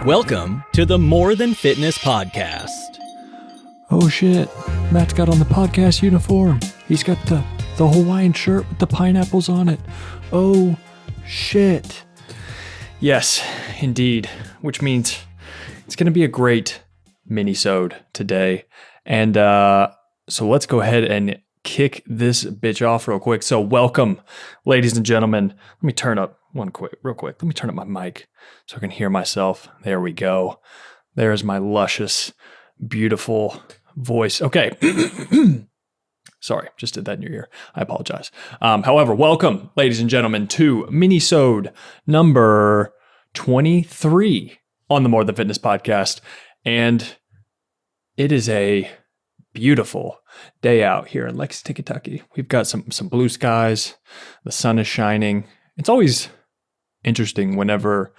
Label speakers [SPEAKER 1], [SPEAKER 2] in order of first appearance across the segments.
[SPEAKER 1] Welcome to the More Than Fitness podcast.
[SPEAKER 2] Oh shit, Matt's got on the podcast uniform. He's got the Hawaiian shirt with the pineapples on it. Oh shit.
[SPEAKER 3] Yes, indeed, which means it's going to be a great Minisode today. And so let's go ahead and kick this bitch off real quick. So welcome, ladies and gentlemen. Let me turn up real quick. Let me turn up my mic so I can hear myself. There we go. There's my luscious, beautiful voice. Okay. Sorry, just did that in your ear. I apologize. However, welcome, ladies and gentlemen, to Minisode number 23 on the More Than Fitness podcast. And it is a beautiful day out here in Lexington, Kentucky. We've got some blue skies. The sun is shining. It's always interesting whenever,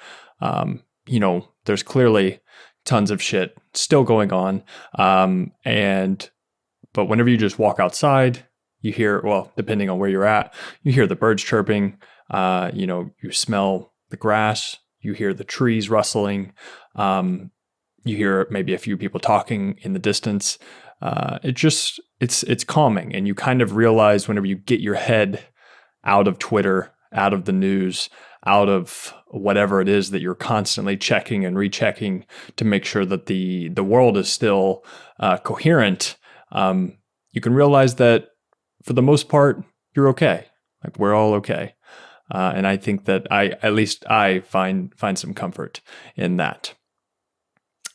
[SPEAKER 3] there's clearly tons of shit still going on. But whenever you just walk outside, you hear, well, depending on where you're at, you hear the birds chirping, you smell the grass, you hear the trees rustling, you hear maybe a few people talking in the distance. It's calming. And you kind of realize whenever you get your head out of Twitter, out of the news, out of whatever it is that you're constantly checking and rechecking to make sure that the world is still coherent, you can realize that for the most part, you're okay. Like we're all okay. And I think that I find some comfort in that.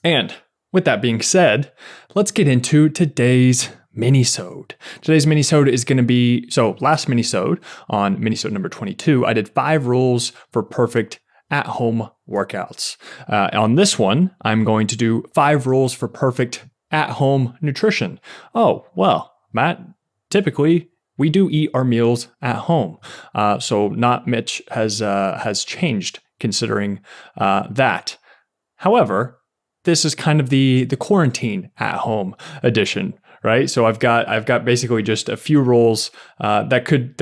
[SPEAKER 3] And with that being said, let's get into today's Minisode. Today's Minisode is going to be, last Minisode, on Minisode number 22, I did 5 rules for perfect at-home workouts. On this one, I'm going to do 5 rules for perfect at-home nutrition. Oh, well, Matt, typically we do eat our meals at home. So not much has changed considering that. However, this is kind of the quarantine at home edition, right? So I've got basically just a few rules that could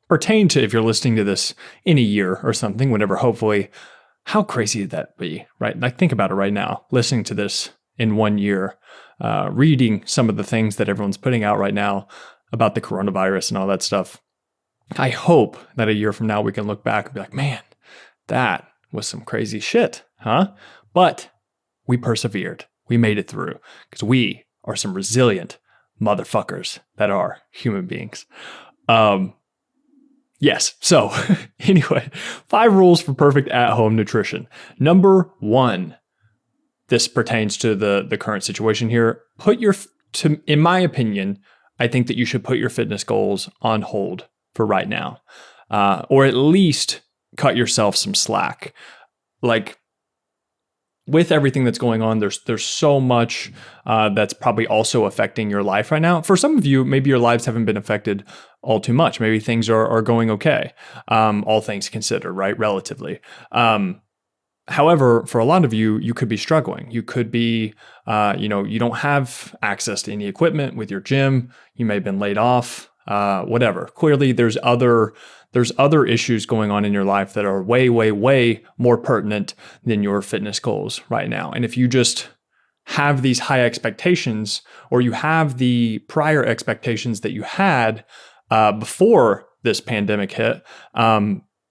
[SPEAKER 3] pertain to if you're listening to this in a year or something, whenever, hopefully. How crazy would that be, right? Like think about it right now, listening to this in 1 year, reading some of the things that everyone's putting out right now about the coronavirus and all that stuff. I hope that a year from now we can look back and be like, man, that was some crazy shit, huh? But we persevered. We made it through because we are some resilient motherfuckers that are human beings. Yes. So anyway, 5 rules for perfect at-home nutrition. Number 1, this pertains to the current situation here. In my opinion, I think that you should put your fitness goals on hold for right now, or at least cut yourself some slack. Like, with everything that's going on, there's so much that's probably also affecting your life right now. For some of you, maybe your lives haven't been affected all too much. Maybe things are going okay, all things considered, right? Relatively. However, for a lot of you, you could be struggling. You could be, you don't have access to any equipment with your gym. You may have been laid off, whatever. Clearly, there's other issues going on in your life that are way, way, way more pertinent than your fitness goals right now. And if you just have these high expectations, or you have the prior expectations that you had before this pandemic hit,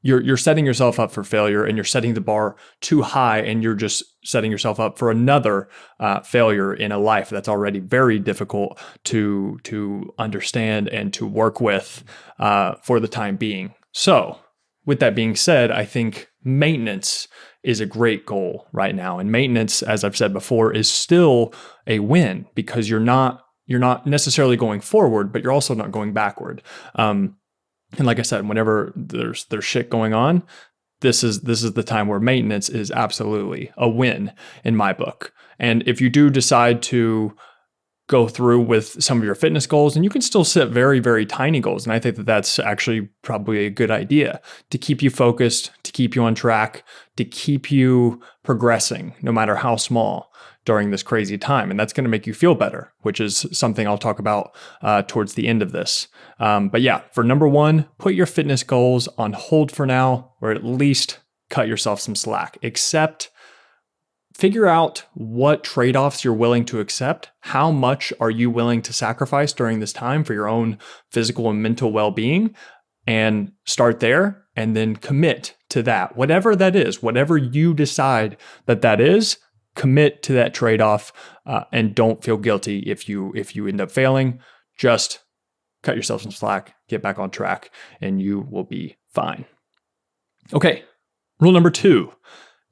[SPEAKER 3] you're setting yourself up for failure, and you're setting the bar too high, and you're just setting yourself up for another failure in a life that's already very difficult to understand and to work with for the time being. So with that being said, I think maintenance is a great goal right now. And maintenance, as I've said before, is still a win because you're not necessarily going forward, but you're also not going backward. And like I said, whenever there's shit going on, this is the time where maintenance is absolutely a win in my book. And if you do decide to go through with some of your fitness goals, and you can still set very, very tiny goals. And I think that that's actually probably a good idea to keep you focused, to keep you on track, to keep you progressing, no matter how small, during this crazy time. And that's going to make you feel better, which is something I'll talk about towards the end of this. But yeah, for number 1, put your fitness goals on hold for now, or at least cut yourself some slack, except figure out what trade-offs you're willing to accept. How much are you willing to sacrifice during this time for your own physical and mental well-being? And start there, and then commit to that. Whatever that is, whatever you decide that is, commit to that trade-off, and don't feel guilty if you end up failing. Just cut yourself some slack, get back on track, and you will be fine. Okay, rule number 2.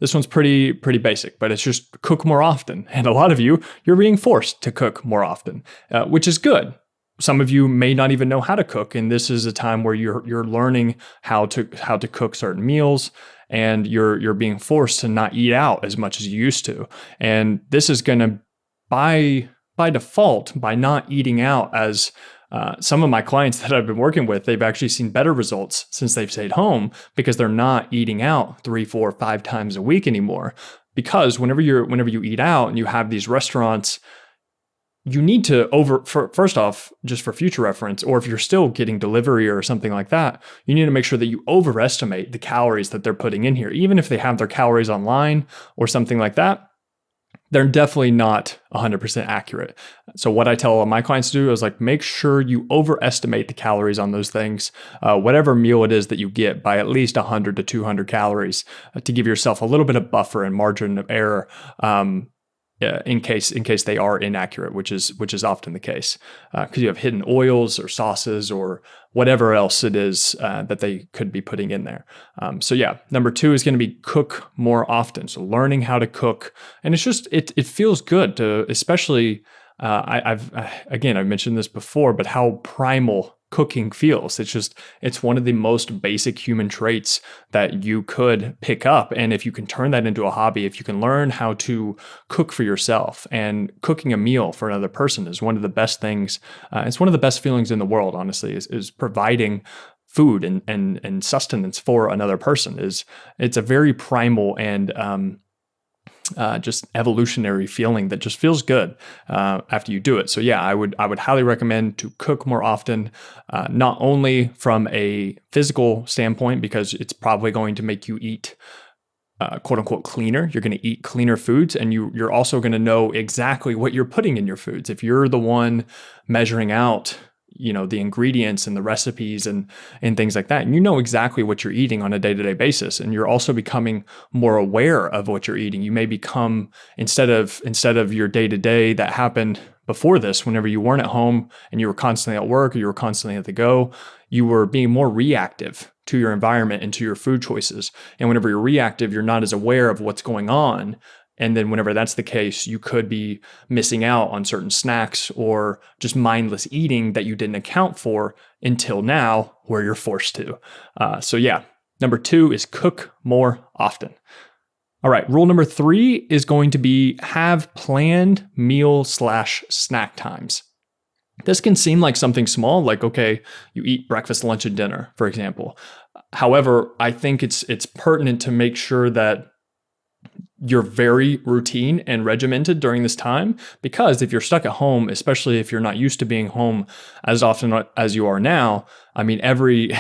[SPEAKER 3] This one's pretty basic, but it's just cook more often. And a lot of you're being forced to cook more often, which is good. Some of you may not even know how to cook, and this is a time where you're learning how to cook certain meals, and you're being forced to not eat out as much as you used to. And this is going to, by default, by not eating out, as some of my clients that I've been working with, they've actually seen better results since they've stayed home because they're not eating out 3, 4, 5 times a week anymore. Because whenever you eat out and you have these restaurants, you need to first off, just for future reference, or if you're still getting delivery or something like that, you need to make sure that you overestimate the calories that they're putting in here. Even if they have their calories online or something like that, they're definitely not 100% accurate. So what I tell all my clients to do is make sure you overestimate the calories on those things, whatever meal it is that you get, by at least 100 to 200 calories, to give yourself a little bit of buffer and margin of error, in case they are inaccurate, which is often the case, because you have hidden oils or sauces or whatever else it is that they could be putting in there. So yeah, number 2 is going to be cook more often. So learning how to cook, and it's just it feels good to, especially I've mentioned this before, but how primal cooking feels. It's one of the most basic human traits that you could pick up. And if you can turn that into a hobby, if you can learn how to cook for yourself, and cooking a meal for another person is one of the best things. It's one of the best feelings in the world, honestly, is providing food and sustenance for another person. It's a very primal and just evolutionary feeling that just feels good after you do it. So yeah, I would highly recommend to cook more often, not only from a physical standpoint, because it's probably going to make you eat quote unquote cleaner. You're going to eat cleaner foods, and you're also going to know exactly what you're putting in your foods. If you're the one measuring out the ingredients and the recipes and things like that, and you know exactly what you're eating on a day-to-day basis, and you're also becoming more aware of what you're eating. You may become, instead of your day-to-day that happened before this, whenever you weren't at home and you were constantly at work or you were constantly at the go, you were being more reactive to your environment and to your food choices. And whenever you're reactive, you're not as aware of what's going on. And then whenever that's the case, you could be missing out on certain snacks or just mindless eating that you didn't account for until now, where you're forced to. So yeah, number 2 is cook more often. All right, rule number 3 is going to be have planned meal/snack times. This can seem like something small, like, okay, you eat breakfast, lunch, and dinner, for example. However, I think it's pertinent to make sure that you're very routine and regimented during this time, because if you're stuck at home, especially if you're not used to being home as often as you are now, I mean, every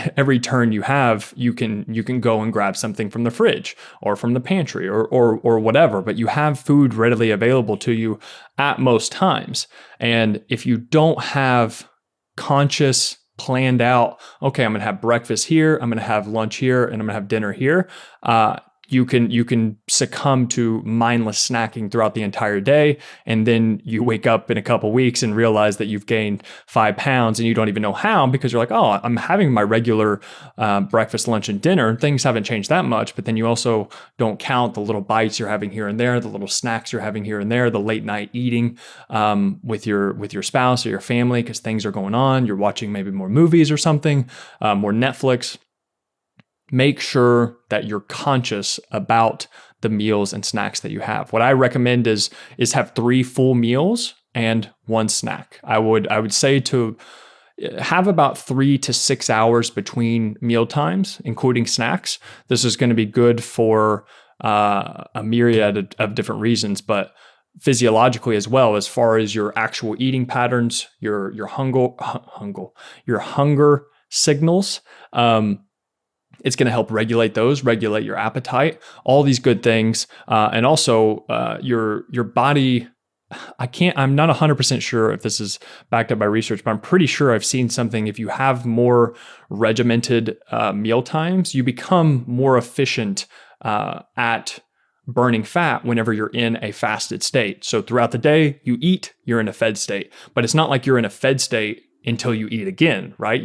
[SPEAKER 3] turn you have, you can go and grab something from the fridge or from the pantry or whatever, but you have food readily available to you at most times. And if you don't have conscious, planned out, okay, I'm going to have breakfast here, I'm going to have lunch here, and I'm going to have dinner here, you can succumb to mindless snacking throughout the entire day. And then you wake up in a couple weeks and realize that you've gained 5 pounds, and you don't even know how, because you're like, oh, I'm having my regular breakfast, lunch, and dinner, and things haven't changed that much. But then you also don't count the little bites you're having here and there, the little snacks you're having here and there, the late night eating with your spouse or your family, because things are going on. You're watching maybe more movies or something, more Netflix. Make sure that you're conscious about the meals and snacks that you have. What I recommend is have 3 full meals and 1 snack. I would say to have about 3 to 6 hours between meal times, including snacks. This is going to be good for a myriad of different reasons, but physiologically as well, as far as your actual eating patterns, your hunger signals. It's going to help regulate your appetite, all these good things. And also your body, I'm not 100% sure if this is backed up by research, but I'm pretty sure I've seen something. If you have more regimented meal times, you become more efficient at burning fat whenever you're in a fasted state. So throughout the day, you eat, you're in a fed state, but it's not like you're in a fed state until you eat again, right?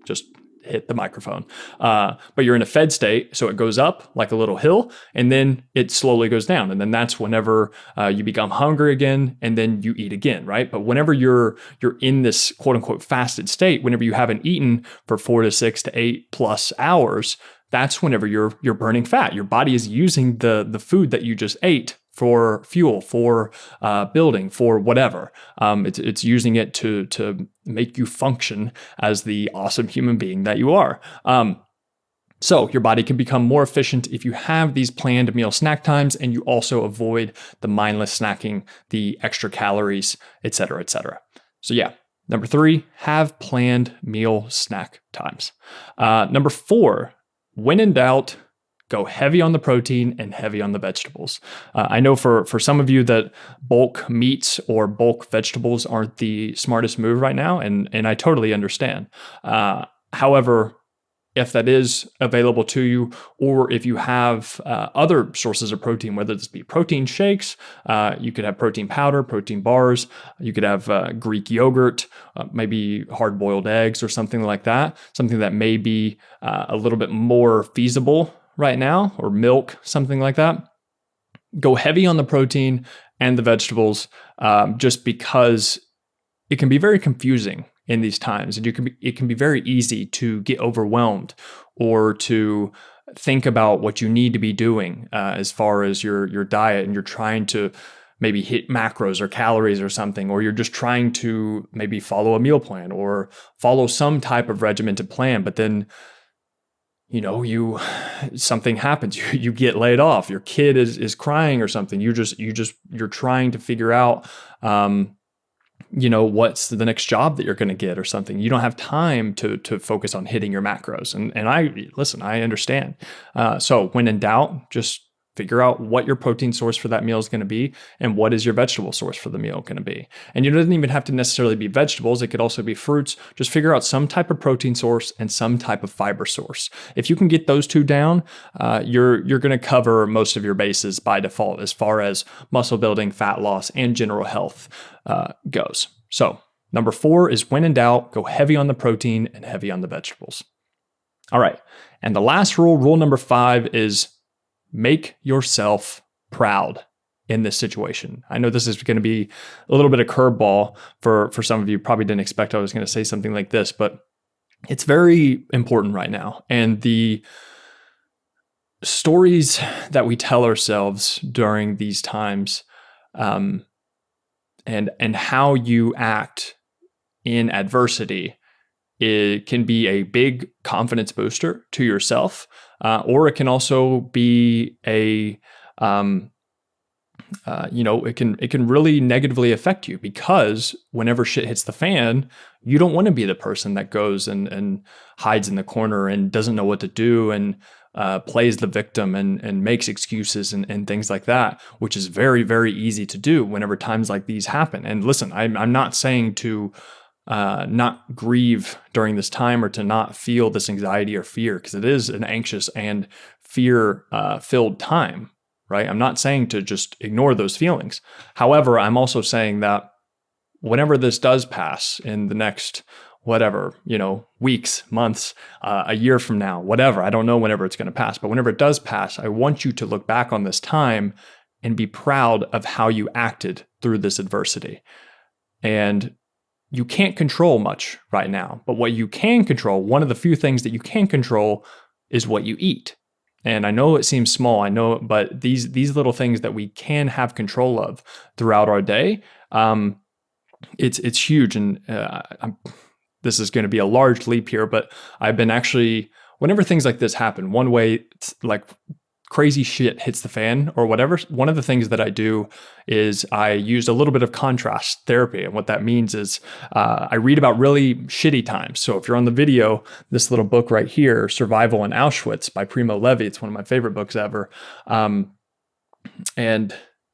[SPEAKER 3] Just hit the microphone. But you're in a fed state, so it goes up like a little hill, and then it slowly goes down. And then that's whenever you become hungry again, and then you eat again, right? But whenever you're in this quote unquote fasted state, whenever you haven't eaten for 4 to 6 to 8+ hours, that's whenever you're burning fat. Your body is using the food that you just ate for fuel, for building, for whatever. It's using it to make you function as the awesome human being that you are. So your body can become more efficient if you have these planned meal snack times, and you also avoid the mindless snacking, the extra calories, et cetera, et cetera. So yeah, number 3, have planned meal snack times. Number 4, when in doubt, go heavy on the protein and heavy on the vegetables. I know for some of you that bulk meats or bulk vegetables aren't the smartest move right now, and I totally understand. However, if that is available to you, or if you have other sources of protein, whether this be protein shakes, you could have protein powder, protein bars, you could have Greek yogurt, maybe hard-boiled eggs or something like that, something that may be a little bit more feasible right now, or milk, something like that. Go heavy on the protein and the vegetables, just because it can be very confusing in these times, and it can be very easy to get overwhelmed or to think about what you need to be doing as far as your diet, and you're trying to maybe hit macros or calories or something, or you're just trying to maybe follow a meal plan or follow some type of regimented plan, but then something happens, you get laid off, your kid is crying or something. You're trying to figure out, what's the next job that you're going to get or something. You don't have time to focus on hitting your macros. And I understand. So when in doubt, just figure out what your protein source for that meal is going to be, and what is your vegetable source for the meal going to be. And it doesn't even have to necessarily be vegetables. It could also be fruits. Just figure out some type of protein source and some type of fiber source. If you can get those two down, you're going to cover most of your bases by default as far as muscle building, fat loss, and general health goes. So number 4 is when in doubt, go heavy on the protein and heavy on the vegetables. All right. And the last rule number 5, is make yourself proud in this situation. I know this is going to be a little bit of curveball for some of you. Probably didn't expect I was going to say something like this, but it's very important right now. And the stories that we tell ourselves during these times, and how you act in adversity, it can be a big confidence booster to yourself, or it can also be it can really negatively affect you, because whenever shit hits the fan, you don't want to be the person that goes and hides in the corner and doesn't know what to do and plays the victim and makes excuses and things like that, which is very, very easy to do whenever times like these happen. And listen, I'm not saying to not grieve during this time or to not feel this anxiety or fear, because it is an anxious and fear filled time, right? I'm not saying to just ignore those feelings. However, I'm also saying that whenever this does pass in the next, weeks, months, a year from now, whatever, I don't know whenever it's going to pass, but whenever it does pass, I want you to look back on this time and be proud of how you acted through this adversity. And you can't control much right now, but what you can control, one of the few things that you can control, is what you eat. And I know it seems small, but these little things that we can have control of throughout our day, it's huge. And this is going to be a large leap here, but I've been actually, whenever things like this happen, one way, like crazy shit hits the fan or whatever, one of the things that I do is I used a little bit of contrast therapy. And what that means is I read about really shitty times. So if you're on the video, this little book right here, Survival in Auschwitz by Primo Levi, it's one of my favorite books ever. And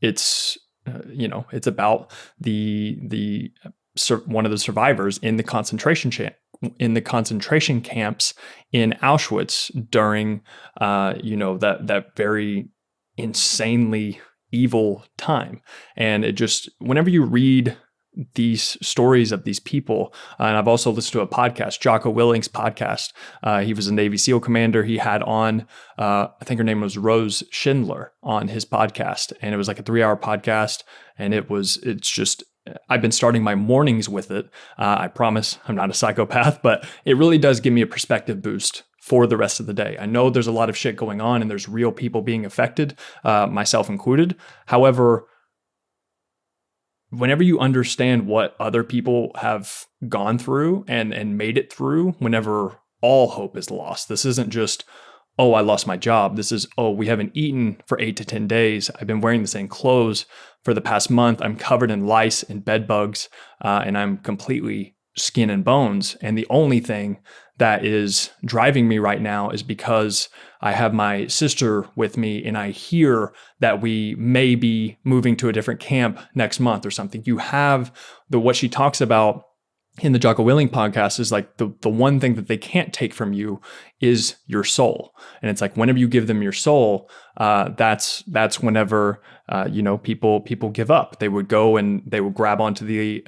[SPEAKER 3] it's, it's about one of the survivors in the concentration camps in Auschwitz during, that very insanely evil time. And it just, whenever you read these stories of these people, and I've also listened to a podcast, Jocko Willink's podcast. He was a Navy SEAL commander. He had on, I think her name was Rose Schindler on his podcast, and it was like a 3-hour podcast. And it's just, I've been starting my mornings with it. I promise I'm not a psychopath, but it really does give me a perspective boost for the rest of the day. I know there's a lot of shit going on and there's real people being affected, myself included. However, whenever you understand what other people have gone through and made it through, whenever all hope is lost, this isn't just, oh, I lost my job. This is, oh, we haven't eaten for 8 to 10 days. I've been wearing the same clothes for the past month. I'm covered in lice and bed bugs, and I'm completely skin and bones. And the only thing that is driving me right now is because I have my sister with me and I hear that we may be moving to a different camp next month or something. You have what she talks about in the Jocko Willink podcast is like the one thing that they can't take from you is your soul. And it's like, whenever you give them your soul, that's whenever, people give up. They would go and they would grab onto the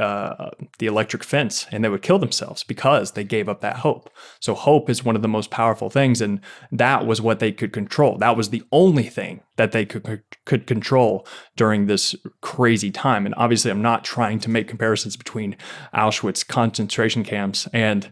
[SPEAKER 3] electric fence and they would kill themselves because they gave up that hope. So hope is one of the most powerful things. And that was what they could control. That was the only thing that they could control during this crazy time. And obviously I'm not trying to make comparisons between Auschwitz concentration camps and,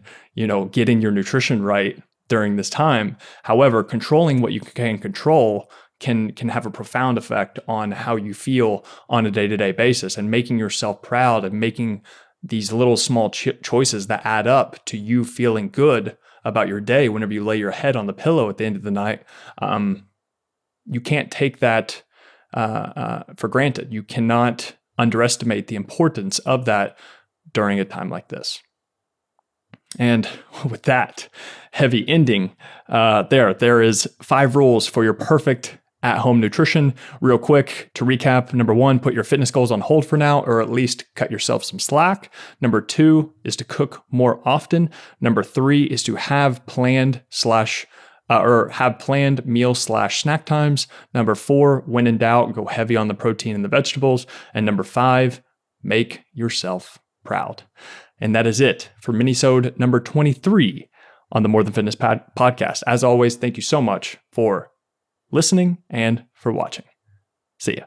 [SPEAKER 3] getting your nutrition right during this time. However, controlling what you can control can have a profound effect on how you feel on a day-to-day basis, and making yourself proud and making these little small choices that add up to you feeling good about your day whenever you lay your head on the pillow at the end of the night. You can't take that for granted. You cannot underestimate the importance of that during a time like this. And with that heavy ending, there is 5 rules for your perfect at-home nutrition. Real quick to recap: number 1, put your fitness goals on hold for now, or at least cut yourself some slack. Number 2 is to cook more often. Number 3 is to have planned meal/snack times. Number 4, when in doubt, go heavy on the protein and the vegetables. And number 5, make yourself proud. And that is it for Minisode number 23 on the More Than Fitness podcast. As always, thank you so much for listening and for watching. See ya.